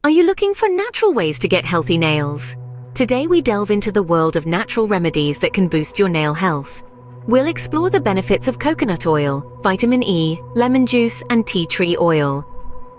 Are you looking for natural ways to get healthy nails? Today we delve into the world of natural remedies that can boost your nail health. We'll explore the benefits of coconut oil, vitamin E, lemon juice, and tea tree oil.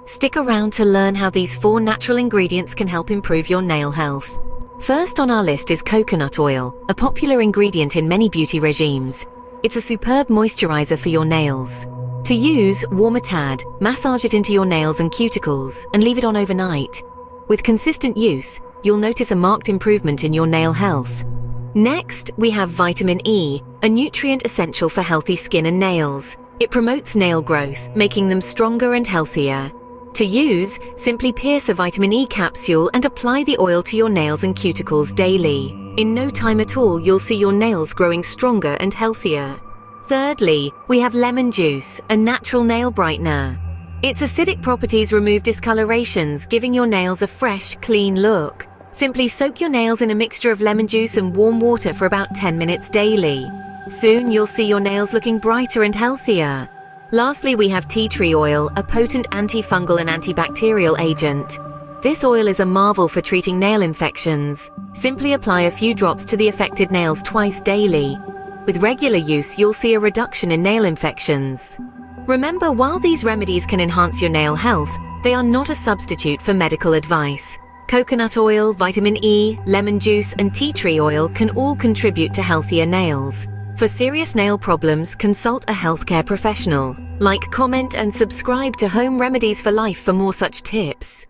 Stick around to learn how these 4 natural ingredients can help improve your nail health. First on our list is coconut oil, a popular ingredient in many beauty regimes. It's a superb moisturizer for your nails. To use, warm a tad, massage it into your nails and cuticles, and leave it on overnight. With consistent use, you'll notice a marked improvement in your nail health. Next, we have vitamin E, a nutrient essential for healthy skin and nails. It promotes nail growth, making them stronger and healthier. To use, simply pierce a vitamin E capsule and apply the oil to your nails and cuticles daily. In no time at all, you'll see your nails growing stronger and healthier. Thirdly, we have lemon juice, a natural nail brightener. Its acidic properties remove discolorations, giving your nails a fresh, clean look. Simply soak your nails in a mixture of lemon juice and warm water for about 10 minutes daily. Soon you'll see your nails looking brighter and healthier. Lastly, we have tea tree oil, a potent antifungal and antibacterial agent. This oil is a marvel for treating nail infections. Simply apply a few drops to the affected nails twice daily. With regular use, you'll see a reduction in nail infections. Remember, while these remedies can enhance your nail health, they are not a substitute for medical advice. Coconut oil, vitamin E, lemon juice, and tea tree oil can all contribute to healthier nails. For serious nail problems, consult a healthcare professional. Like, comment, and subscribe to Home Remedies for Life for more such tips.